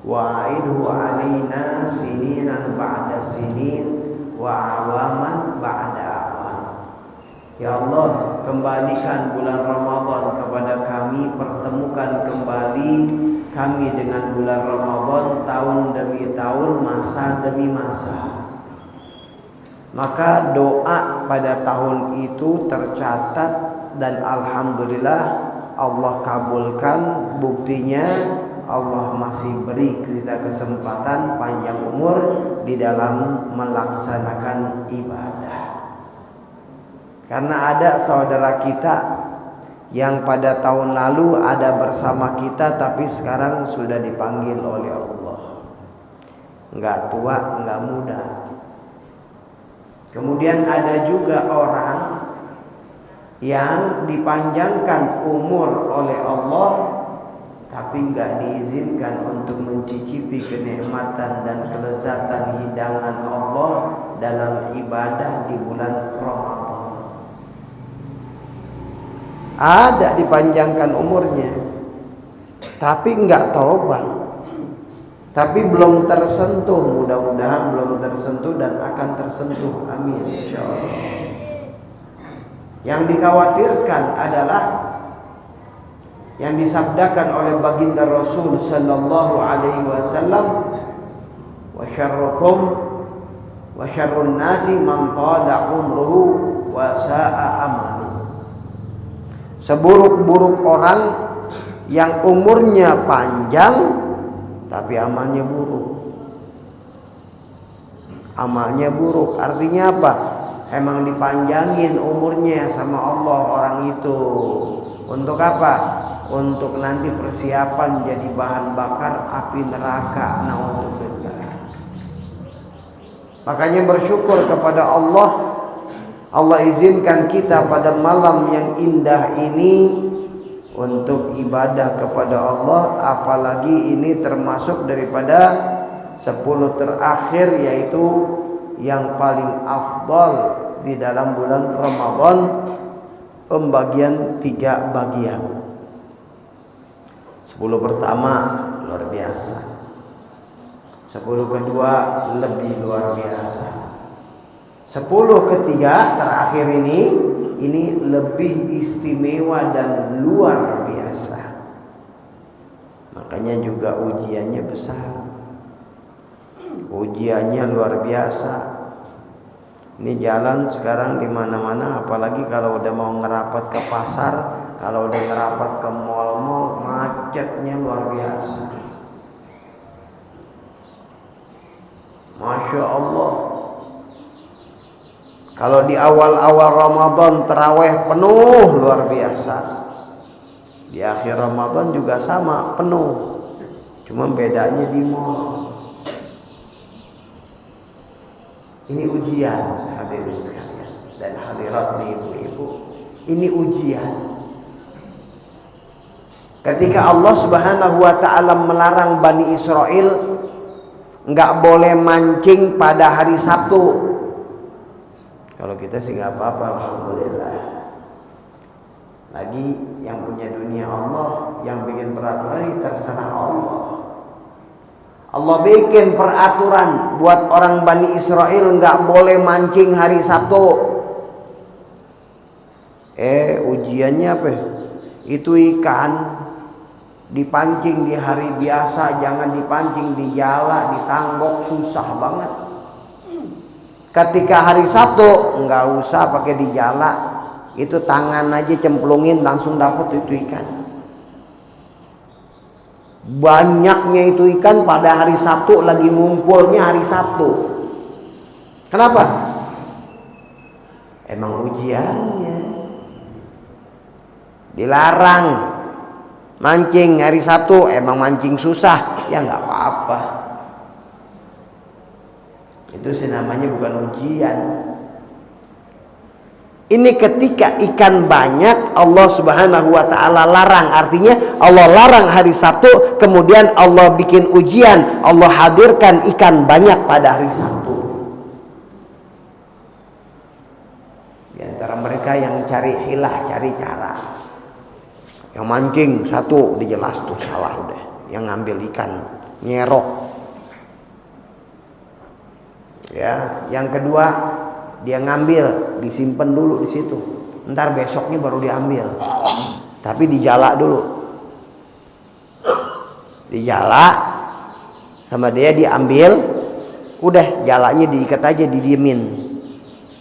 wa'idhu alaina sininan ba'da sinin wa awaman ba'da awam. Ya Allah, kembalikan bulan Ramadan kepada kami, pertemukan kembali kami dengan bulan Ramadan tahun demi tahun, masa demi masa. Maka doa pada tahun itu tercatat dan alhamdulillah Allah kabulkan. Buktinya Allah masih beri kita kesempatan panjang umur di dalam melaksanakan ibadah. Karena ada saudara kita yang pada tahun lalu ada bersama kita tapi sekarang sudah dipanggil oleh Allah. Enggak tua, enggak muda. Kemudian ada juga orang yang dipanjangkan umur oleh Allah tapi enggak diizinkan untuk mencicipi kenikmatan dan kelezatan hidangan Allah dalam ibadah di bulan Ramadan. Ada dipanjangkan umurnya tapi enggak taubat, tapi belum tersentuh. Mudah-mudahan belum tersentuh dan akan tersentuh, amin insyaallah. Yang dikhawatirkan adalah yang disabdakan oleh baginda Rasul sallallahu alaihi wasallam, wa syarrukum wa syarrun nasi man tala umruhu wa sa'a amaluhu. Seburuk-buruk orang yang umurnya panjang tapi amalnya buruk. Amalnya buruk artinya apa? Emang dipanjangin umurnya sama Allah orang itu. Untuk apa? Untuk nanti persiapan jadi bahan bakar api neraka. Nauzubillah. Makanya bersyukur kepada Allah. Allah izinkan kita pada malam yang indah ini untuk ibadah kepada Allah, apalagi ini termasuk daripada 10 terakhir, yaitu yang paling afdal di dalam bulan Ramadan, pembagian 3 bagian. 10 pertama luar biasa, 10 kedua lebih luar biasa, 10 ketiga terakhir ini lebih istimewa dan luar biasa. Makanya juga ujiannya besar, ujiannya luar biasa. Ini jalan sekarang di mana-mana, apalagi kalau udah mau ngerapat ke pasar, kalau udah ngerapat ke mal-mal, macetnya luar biasa. Masya Allah. Kalau di awal-awal Ramadan tarawih penuh luar biasa. Di akhir Ramadan juga sama penuh. Cuma bedanya di mall. Ini ujian hadirin sekalian dan hadirat nih ibu-ibu. Ini ujian. Ketika Allah Subhanahu wa taala melarang Bani Israel enggak boleh mancing pada hari Sabtu. Kalau kita sih nggak apa-apa, alhamdulillah. Lagi yang punya dunia Allah, yang bikin peraturan terserah Allah. Allah bikin peraturan buat orang Bani Israel nggak boleh mancing hari Sabtu. Ujiannya apa? Itu ikan dipancing di hari biasa, jangan dipancing di jala, di tanggok, susah banget. Ketika hari Sabtu nggak usah pakai di jala, itu tangan aja cemplungin langsung dapat itu ikan. Banyaknya itu ikan pada hari Sabtu, lagi ngumpulnya hari Sabtu. Kenapa? Emang ujiannya. Dilarang mancing hari Sabtu, emang mancing susah, ya nggak apa-apa. Itu namanya bukan ujian. Ini ketika ikan banyak Allah Subhanahu wa taala larang. Artinya Allah larang hari Sabtu, kemudian Allah bikin ujian, Allah hadirkan ikan banyak pada hari Sabtu. Di antara mereka yang cari hilah, cari cara. Yang mancing satu dijelas tuh salah udah, yang ngambil ikan nyerok. Ya, yang kedua dia ngambil, disimpan dulu di situ. Ntar besoknya baru diambil. Tapi dijala dulu. Dijala sama dia diambil, udah jalanya diikat aja, didiemin.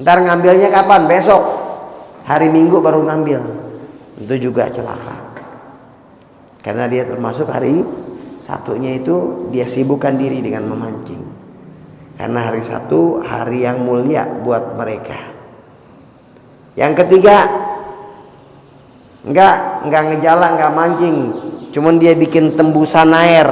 Ntar ngambilnya kapan? Besok. Hari Minggu baru ngambil. Itu juga celaka. Karena dia termasuk hari Sabtunya itu dia sibukkan diri dengan memancing. Karena hari Sabtu hari yang mulia buat mereka. Yang ketiga, enggak ngejala, enggak mancing, cuman dia bikin tembusan air.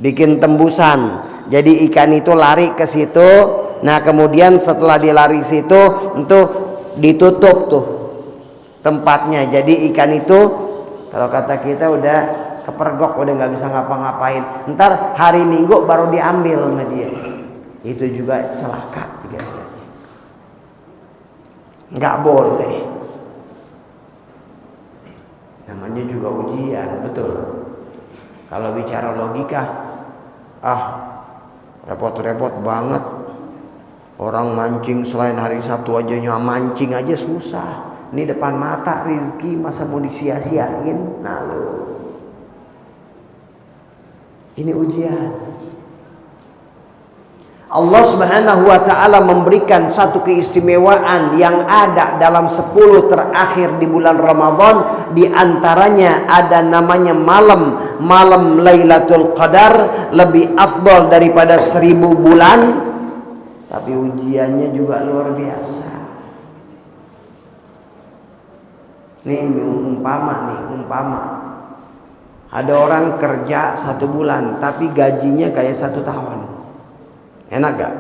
Bikin tembusan. Jadi ikan itu lari ke situ. Nah, kemudian setelah dia lari situ, itu ditutup tuh tempatnya. Jadi ikan itu kalau kata kita udah kepergok, udah nggak bisa ngapa-ngapain. Ntar hari Minggu baru diambil sama dia. Itu juga celaka tiga-tiganya. Nggak boleh. Namanya juga ujian, betul. Kalau bicara logika, repot-repot banget. Orang mancing selain hari Sabtu aja, mancing aja susah. Ini depan mata rezeki, masa mau disia-siain? Nah lo, ini ujian. Allah Subhanahu wa ta'ala memberikan satu keistimewaan yang ada dalam 10 terakhir di bulan Ramadan. Di antaranya ada namanya malam Lailatul Qadar, lebih afdal daripada 1000 bulan. Tapi ujiannya juga luar biasa. Nih umpama ada orang kerja 1 bulan tapi gajinya kayak 1 tahun. Enak gak?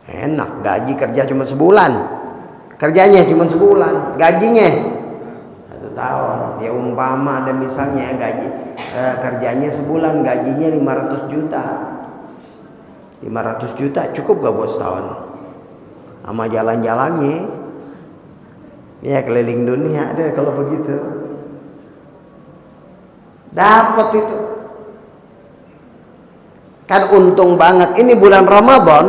Enak. Gaji kerja cuma sebulan, kerjanya cuma sebulan, gajinya 1 tahun. Ya umpama ada misalnya gaji kerjanya sebulan, gajinya 500 juta. 500 juta cukup gak buat setahun? Sama jalan-jalannya ya keliling dunia deh kalau begitu. Dapat itu. Kan untung banget. Ini bulan Ramadan.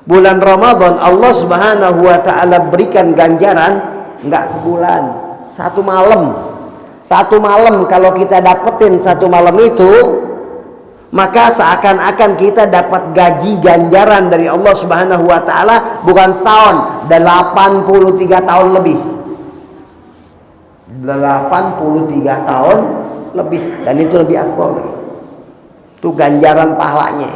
Bulan Ramadan Allah Subhanahu wa ta'ala berikan ganjaran enggak sebulan, 1 malam. 1 malam kalau kita dapetin 1 malam itu, maka seakan-akan kita dapat gaji ganjaran dari Allah Subhanahu wa ta'ala bukan setahun, 83 tahun lebih. 83 tahun lebih, dan itu lebih afdal. Itu ganjaran pahalanya.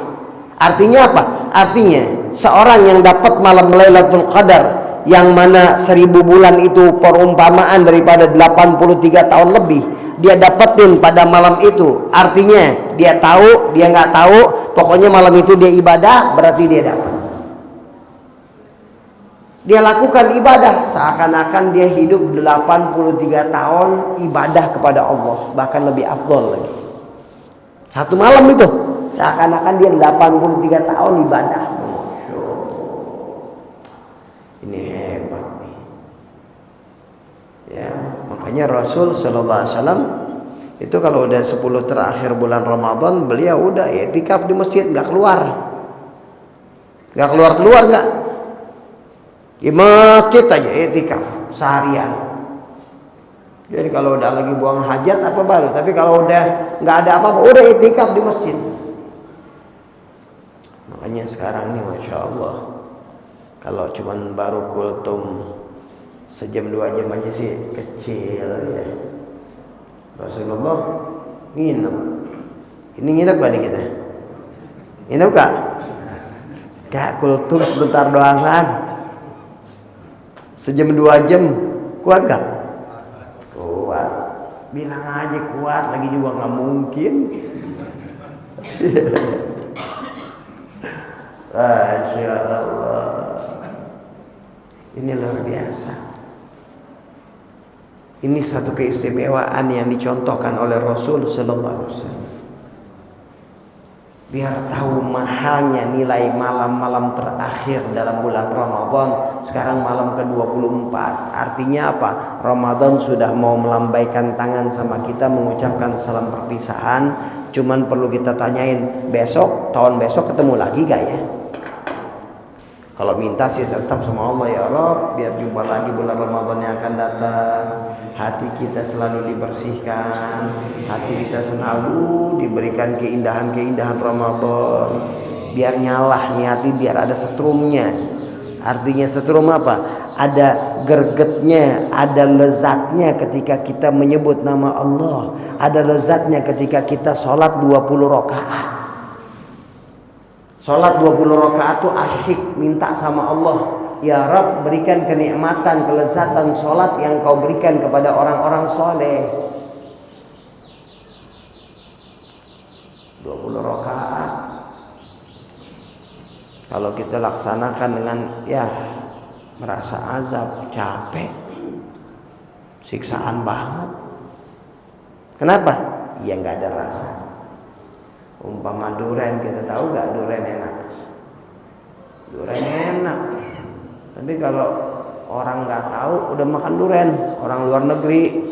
Artinya apa? Artinya seorang yang dapat malam Lailatul Qadar, yang mana 1000 bulan itu perumpamaan daripada 83 tahun lebih, dia dapetin pada malam itu. Artinya dia tahu, dia nggak tahu, pokoknya malam itu dia ibadah, berarti dia dapat. Dia lakukan ibadah seakan-akan dia hidup 83 tahun ibadah kepada Allah, bahkan lebih afdal lagi. 1 malam itu seakan-akan dia 83 tahun ibadah. Ini hebat nih. Ya, makanya Rasul sallallahu alaihi wasallam itu kalau udah 10 terakhir bulan Ramadan, beliau udah i'tikaf di masjid, enggak keluar. Enggak keluar-keluar enggak. Di masjid aja i'tikaf seharian. Jadi kalau udah lagi buang hajat apa baru, tapi kalau udah nggak ada apa-apa, udah i'tikaf di masjid. Makanya sekarang ini Masya Allah, kalau cuman baru kultum sejam 2 jam aja sih kecil ya. Rasulullah nginep. Ini nginep gak nih kita? Nginep gak? Gak, kultum sebentar doang kan. Sejam 2 jam kuat gak? Kuat. Bilang aja kuat, lagi juga gak mungkin. Masya Allah. Ini luar biasa. Ini satu keistimewaan yang dicontohkan oleh Rasul sallallahu alaihi wasallam. biar tahu mahalnya nilai malam-malam terakhir dalam bulan Ramadan. Sekarang malam ke-24. Artinya apa? Ramadan sudah mau melambaikan tangan sama kita, mengucapkan salam perpisahan. Cuman perlu kita tanyain, besok, tahun besok ketemu lagi gak ya? Kalau minta sih tetap sama Allah, ya Rabb, biar jumpa lagi bulan Ramadan yang akan datang. Hati kita selalu dibersihkan, hati kita selalu diberikan keindahan-keindahan Ramadan. Biar nyala nih hati, biar ada setrumnya. Artinya setrum apa? Ada gregetnya, ada lezatnya ketika kita menyebut nama Allah. Ada lezatnya ketika kita sholat 20 rakaat. Sholat 20 rakaat itu asyik, minta sama Allah, ya Rabb, berikan kenikmatan, kelezatan sholat yang kau berikan kepada orang-orang soleh. 20 rakaat kalau kita laksanakan dengan merasa azab, capek, siksaan banget. Kenapa? Ya nggak ada rasa. Umpama duren, kita tahu gak duren enak? Duren enak. Tapi kalau orang gak tahu udah makan duren, orang luar negeri,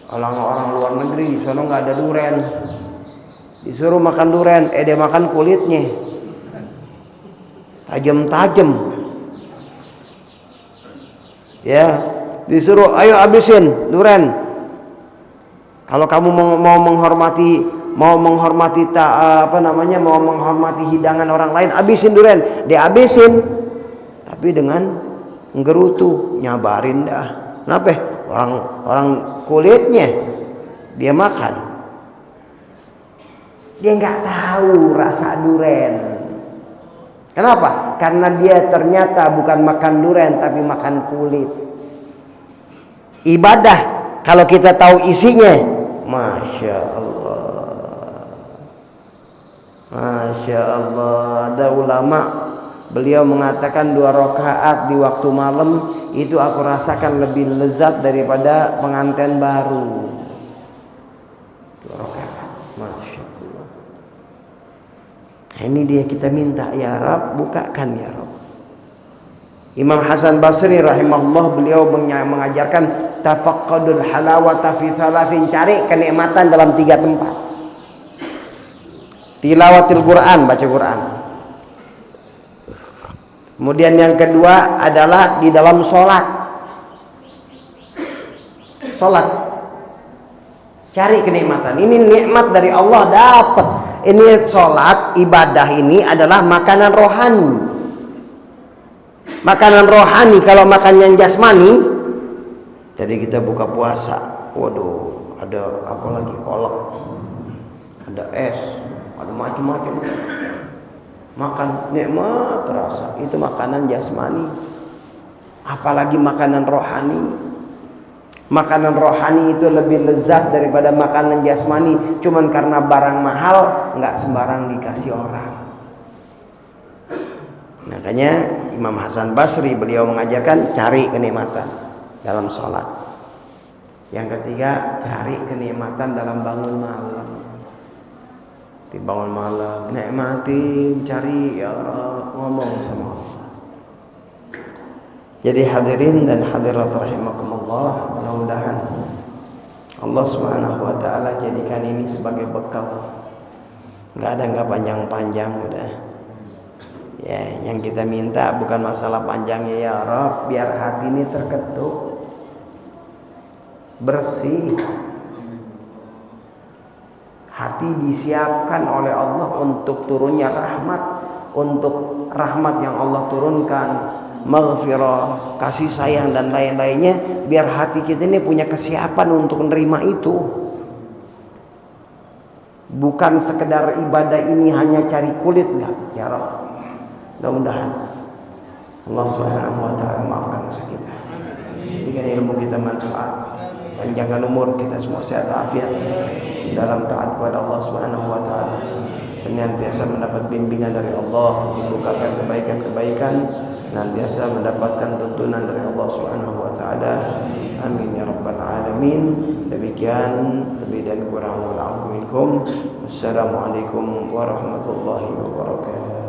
orang luar negeri di sana nggak ada duren, disuruh makan duren, dia makan kulitnya, tajam-tajam. Ya, disuruh ayo habisin duren. Kalau kamu mau menghormati hidangan orang lain, habisin duren. Dia habisin, tapi dengan nggerutu, nyabarin dah. Kenapa? Orang kulitnya dia makan. Dia nggak tahu rasa duren. Kenapa? Karena dia ternyata bukan makan duren tapi makan kulit. Ibadah kalau kita tahu isinya, Masya Allah. Masya Allah. Ada ulama, beliau mengatakan 2 rakaat di waktu malam itu aku rasakan lebih lezat daripada pengantin baru. 2 rakaat, Masya Allah. Ini dia kita minta, ya Rabb, bukakan ya Rabb. Imam Hasan Basri rahimahullah, beliau mengajarkan tafaqqadul halawata fi thalathin, cari kenikmatan dalam 3 tempat. Tilawatil Quran, baca Quran. Kemudian yang kedua adalah di dalam sholat. Sholat, cari kenikmatan. Ini nikmat dari Allah dapat. Ini sholat, ibadah ini adalah makanan rohani. Makanan rohani. Kalau makan yang jasmani, jadi kita buka puasa, waduh, ada apa lagi, kolak, ada es, ada macam-macam. Makan nikmat terasa, itu makanan jasmani. Apalagi makanan rohani. Makanan rohani itu lebih lezat daripada makanan jasmani. Cuman karena barang mahal, nggak sembarang dikasih orang. Makanya Imam Hasan Basri beliau mengajarkan cari kenikmatan dalam sholat. Yang ketiga, cari kenikmatan dalam bangun malam. Di bangun malam, nikmatin, cari, ya ngomong sama Allah. Jadi hadirin dan hadirat rahimakumullah, mudah-mudahan Allah Subhanahu wa taala jadikan ini sebagai bekal. Nggak panjang-panjang udah. Ya, yang kita minta bukan masalah panjangnya, ya Rabb, biar hati ini terketuk, bersih. Hati disiapkan oleh Allah untuk turunnya rahmat, untuk rahmat yang Allah turunkan, maghfirah, kasih sayang dan lain-lainnya, biar hati kita ini punya kesiapan untuk menerima itu. Bukan sekedar ibadah ini hanya cari kulit, enggak, ya Rabb. Mudah-mudahan Allah Subhanahu wa taala maafkan dosa kita. Jadikan ilmu kita manfaat, panjangkan umur kita semua sehat afiat dalam taat kepada Allah Subhanahu wa taala. Senantiasa mendapat bimbingan dari Allah, dibukakan kebaikan-kebaikan senantiasa mendapatkan tuntunan dari Allah Subhanahu wa taala. Amin ya rabbal alamin. Demikian lebih dan kurang wal afu minkum. Wassalamualaikum warahmatullahi wabarakatuh.